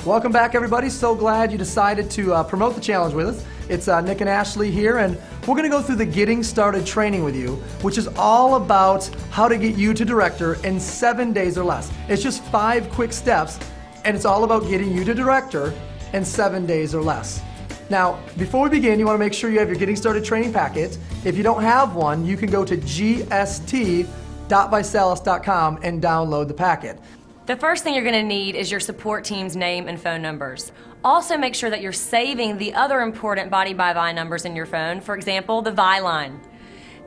Welcome back, everybody. So glad you decided to promote the challenge with us. It's Nick and Ashley here, and we're going to go through the Getting Started training with you, which is all about how to get you to director in 7 days or less. It's just 5 quick steps, and it's all about getting you to director in 7 days or less. Now, before we begin, you want to make sure you have your Getting Started training packet. If you don't have one, you can go to gst.visalus.com and download the packet. The first thing you're going to need is your support team's name and phone numbers. Also make sure that you're saving the other important Body by Vi numbers in your phone, for example, the Vi line.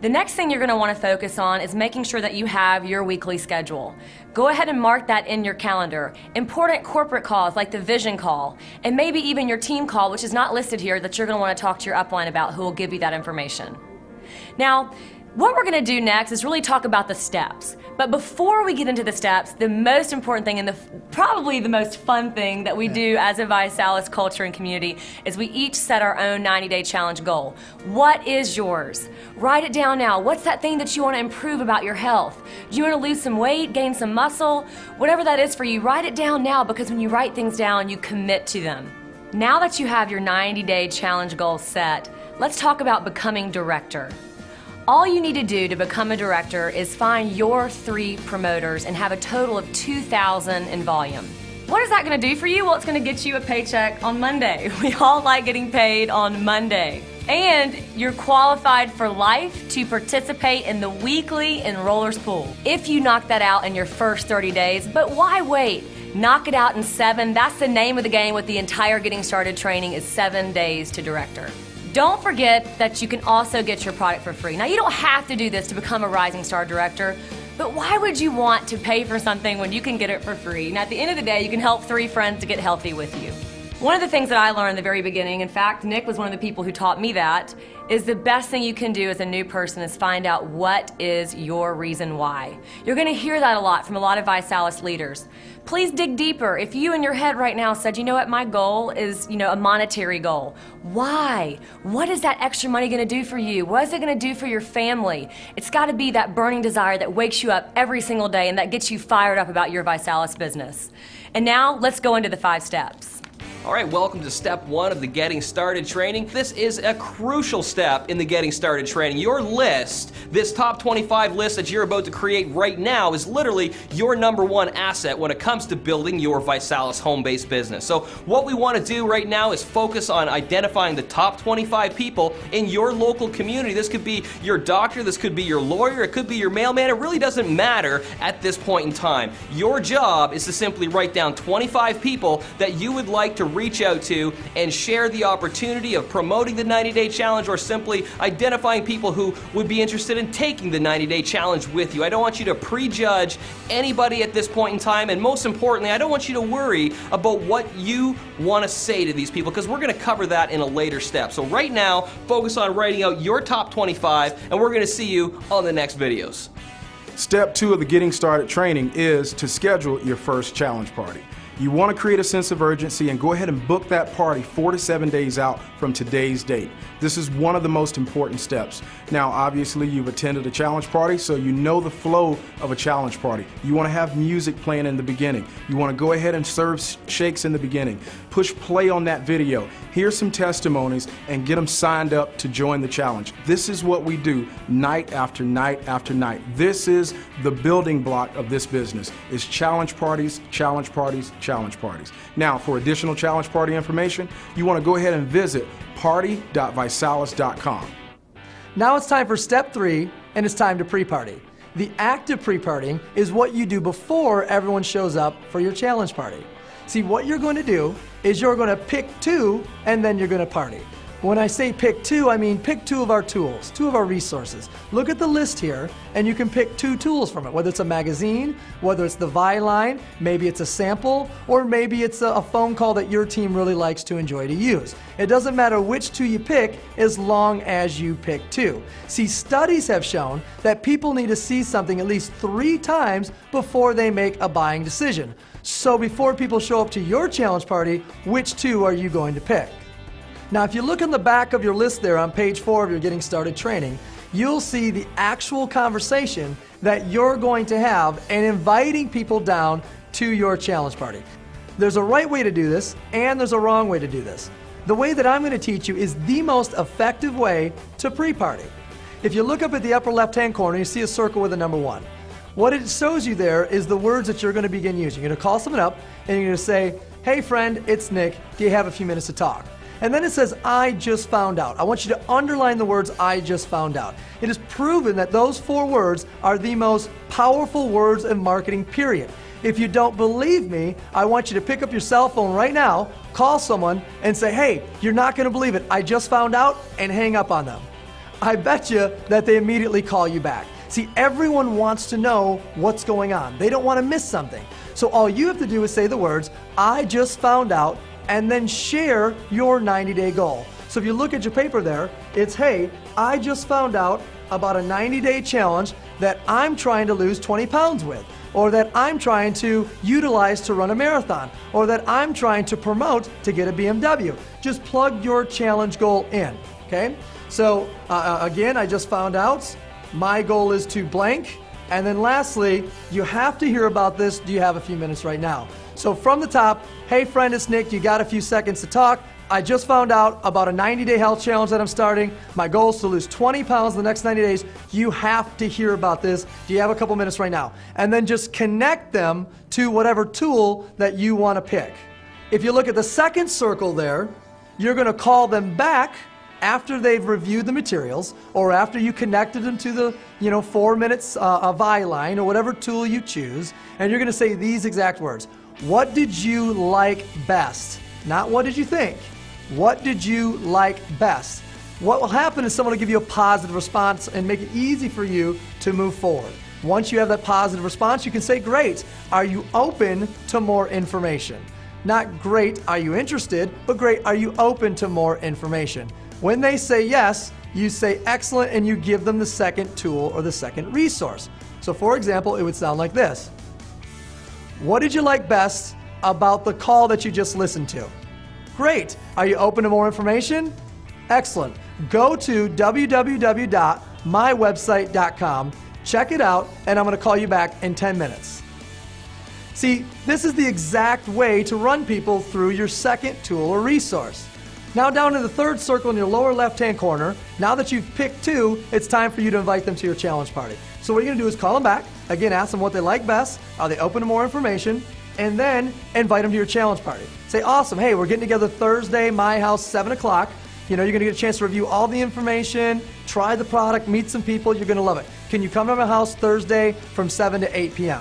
The next thing you're going to want to focus on is making sure that you have your weekly schedule. Go ahead and mark that in your calendar. Important corporate calls like the vision call, and maybe even your team call, which is not listed here, that you're going to want to talk to your upline about, who will give you that information. Now, what we're going to do next is really talk about the steps. But before we get into the steps, the most important thing and probably the most fun thing that we do as a ViSalus culture and community is we each set our own 90-day challenge goal. What is yours? Write it down now. What's that thing that you want to improve about your health? Do you want to lose some weight, gain some muscle? Whatever that is for you, write it down now, because when you write things down, you commit to them. Now that you have your 90-day challenge goal set, let's talk about becoming director. All you need to do to become a director is find your 3 promoters and have a total of 2,000 in volume. What is that going to do for you? Well, it's going to get you a paycheck on Monday. We all like getting paid on Monday. And you're qualified for life to participate in the weekly enrollers pool if you knock that out in your first 30 days. But why wait? Knock it out in 7. That's the name of the game with the entire Getting Started training, is 7 days to director. Don't forget that you can also get your product for free. Now, you don't have to do this to become a Rising Star Director, but why would you want to pay for something when you can get it for free? And at the end of the day, you can help 3 friends to get healthy with you. One of the things that I learned in the very beginning, in fact, Nick was one of the people who taught me that, is the best thing you can do as a new person is find out what is your reason why. You're going to hear that a lot from a lot of ViSalus leaders. Please dig deeper. If you in your head right now said, you know what, my goal is, a monetary goal. Why? What is that extra money going to do for you? What is it going to do for your family? It's got to be that burning desire that wakes you up every single day and that gets you fired up about your ViSalus business. And now let's go into the 5 steps. All right, welcome to step 1 of the Getting Started training. This is a crucial step in the Getting Started training. Your list, this top 25 list that you're about to create right now, is literally your #1 asset when it comes to building your ViSalus home-based business. So what we want to do right now is focus on identifying the top 25 people in your local community. This could be your doctor, this could be your lawyer, it could be your mailman. It really doesn't matter at this point in time. Your job is to simply write down 25 people that you would like to reach out to and share the opportunity of promoting the 90-day challenge, or simply identifying people who would be interested in taking the 90-day challenge with you. I don't want you to prejudge anybody at this point in time, and most importantly, I don't want you to worry about what you want to say to these people, because we're going to cover that in a later step. So right now, focus on writing out your top 25, and we're going to see you on the next videos. Step 2 of the Getting Started training is to schedule your first challenge party. You want to create a sense of urgency and go ahead and book that party 4 to 7 days out from today's date. This is one of the most important steps. Now, obviously, you've attended a challenge party, so you know the flow of a challenge party. You want to have music playing in the beginning. You want to go ahead and serve shakes in the beginning. Push play on that video. Hear some testimonies and get them signed up to join the challenge. This is what we do night after night after night. This is the building block of this business, is challenge parties, challenge parties, challenge parties. Now, for additional challenge party information, you want to go ahead and visit party.visalus.com. Now it's time for step 3, and it's time to pre-party. The active pre-partying is what you do before everyone shows up for your challenge party. See, what you're going to do is you're going to pick 2, and then you're going to party. When I say pick 2, I mean pick 2 of our tools, 2 of our resources. Look at the list here, and you can pick 2 tools from it, whether it's a magazine, whether it's the Vi line, maybe it's a sample, or maybe it's a phone call that your team really likes to enjoy to use. It doesn't matter which 2 you pick, as long as you pick 2. See, studies have shown that people need to see something at least 3 times before they make a buying decision. So before people show up to your challenge party, which 2 are you going to pick? Now, if you look in the back of your list there on page 4 of your Getting Started training, you'll see the actual conversation that you're going to have and inviting people down to your challenge party. there's a right way to do this and there's a wrong way to do this. The way that I'm going to teach you is the most effective way to pre-party. If you look up at the upper left-hand corner, you see a circle with a number 1. What it shows you there is the words that you're going to begin using. You're going to call someone up and you're going to say, "Hey friend, it's Nick. Do you have a few minutes to talk?" And then it says, "I just found out." I want you to underline the words, "I just found out." It is proven that those 4 words are the most powerful words in marketing, period. If you don't believe me, I want you to pick up your cell phone right now, call someone, and say, "Hey, you're not going to believe it. I just found out," and hang up on them. I bet you that they immediately call you back. See, everyone wants to know what's going on. They don't want to miss something. So all you have to do is say the words, "I just found out," and then share your 90-day goal. So if you look at your paper there, it's, "Hey, I just found out about a 90-day challenge that I'm trying to lose 20 pounds with, or that I'm trying to utilize to run a marathon, or that I'm trying to promote to get a BMW." Just plug your challenge goal in, okay? So again, I just found out my goal is to blank. And then lastly, you have to hear about this. Do you have a few minutes right now? So from the top, "Hey friend, it's Nick. You got a few seconds to talk? I just found out about a 90-day health challenge that I'm starting. My goal is to lose 20 pounds in the next 90 days. You have to hear about this. Do you have a couple minutes right now?" And then just connect them to whatever tool that you want to pick. If you look at the second circle there, you're going to call them back after they've reviewed the materials, or after you connected them to the 4 minutes ViSalus or whatever tool you choose, and you're going to say these exact words. What did you like best? Not what did you think. What did you like best? What will happen is someone will give you a positive response and make it easy for you to move forward. Once you have that positive response, you can say, "Great, are you open to more information?" Not "Great, are you interested?" but "Great, are you open to more information?" When they say yes, you say "Excellent," and you give them the second tool or the second resource. So for example, it would sound like this. What did you like best about the call that you just listened to? Great. Are you open to more information? Excellent. Go to www.mywebsite.com, check it out, and I'm going to call you back in 10 minutes. See, this is the exact way to run people through your second tool or resource. Now down in the third circle in your lower left-hand corner, now that you've picked 2, it's time for you to invite them to your challenge party. So what you're going to do is call them back, again ask them what they like best, are they open to more information, and then invite them to your challenge party. Say, "Awesome, hey, we're getting together Thursday, my house, 7 o'clock. You're going to get a chance to review all the information, try the product, meet some people, you're going to love it. Can you come to my house Thursday from 7 to 8 p.m.?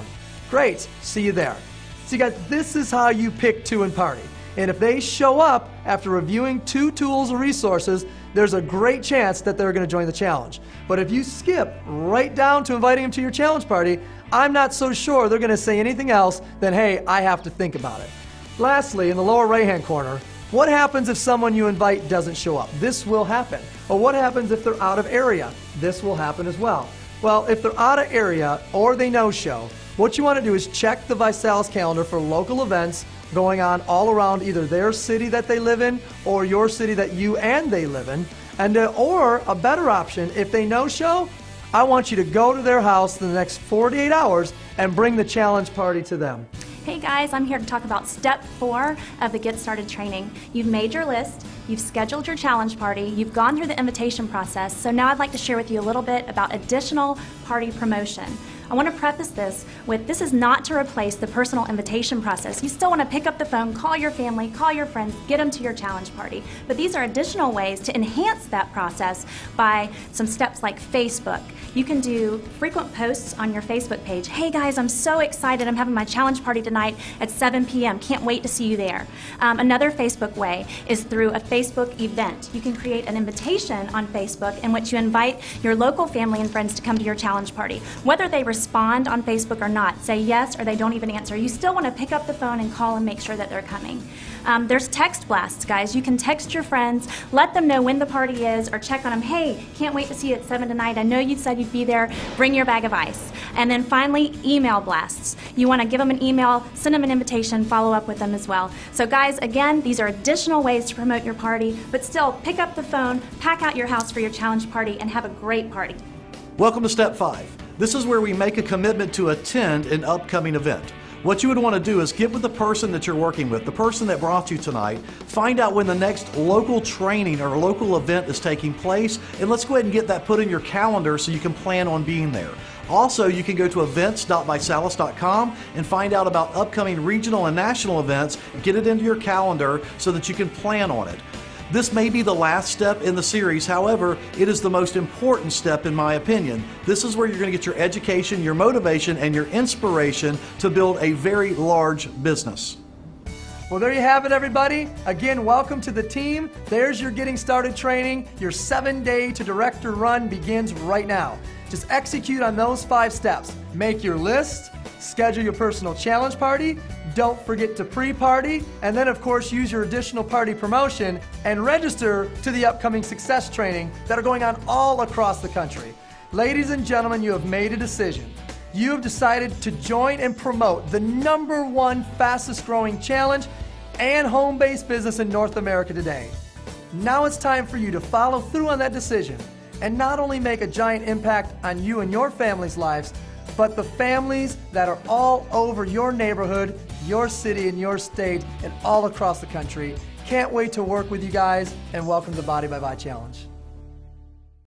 Great, see you there." So you guys, this is how you pick 2 and party. And if they show up after reviewing 2 tools or resources, there's a great chance that they're going to join the challenge. But if you skip right down to inviting them to your challenge party, I'm not so sure they're going to say anything else than, "Hey, I have to think about it." Lastly, in the lower right-hand corner, what happens if someone you invite doesn't show up? This will happen. Or what happens if they're out of area? This will happen as well. Well, if they're out of area or they no-show, what you want to do is check the ViSalus calendar for local events going on all around either their city that they live in or your city that you and they live in. And or a better option, if they no-show, I want you to go to their house in the next 48 hours and bring the challenge party to them. Hey guys, I'm here to talk about step 4 of the Get Started training. You've made your list, you've scheduled your challenge party, you've gone through the invitation process, so now I'd like to share with you a little bit about additional party promotion. I want to preface this with, this is not to replace the personal invitation process. You still want to pick up the phone, call your family, call your friends, get them to your challenge party. But these are additional ways to enhance that process by some steps like Facebook. You can do frequent posts on your Facebook page. "Hey guys, I'm so excited. I'm having my challenge party tonight at 7 p.m. Can't wait to see you there." Another Facebook way is through a Facebook event. You can create an invitation on Facebook in which you invite your local family and friends to come to your challenge party. Whether they respond on Facebook or not, say yes or they don't even answer, you still want to pick up the phone and call and make sure that they're coming. There's text blasts, guys. You can text your friends, let them know when the party is, or check on them. "Hey, can't wait to see you at 7 tonight. I know you said you'd be there. Bring your bag of ice." And then finally, email blasts. You want to give them an email, send them an invitation, follow up with them as well. So guys, again, these are additional ways to promote your party, but still pick up the phone, pack out your house for your challenge party, and have a great party. Welcome to Step 5. This is where we make a commitment to attend an upcoming event. What you would want to do is get with the person that you're working with, the person that brought you tonight, find out when the next local training or local event is taking place, and let's go ahead and get that put in your calendar so you can plan on being there. Also, you can go to events.visalus.com and find out about upcoming regional and national events, get it into your calendar so that you can plan on it. This may be the last step in the series, however, it is the most important step in my opinion. This is where you're going to get your education, your motivation, and your inspiration to build a very large business. Well, there you have it, everybody. Again, welcome to the team. There's your Getting Started training. Your 7-day to director run begins right now. Just execute on those 5 steps. Make your list, schedule your personal challenge party, don't forget to pre-party, and then of course use your additional party promotion and register to the upcoming success training that are going on all across the country. Ladies and gentlemen, you have made a decision. You have decided to join and promote the #1 fastest growing challenge and home-based business in North America today. Now it's time for you to follow through on that decision and not only make a giant impact on you and your family's lives, but the families that are all over your neighborhood, your city, and your state, and all across the country. Can't wait to work with you guys, and welcome to the Body by Vi Challenge.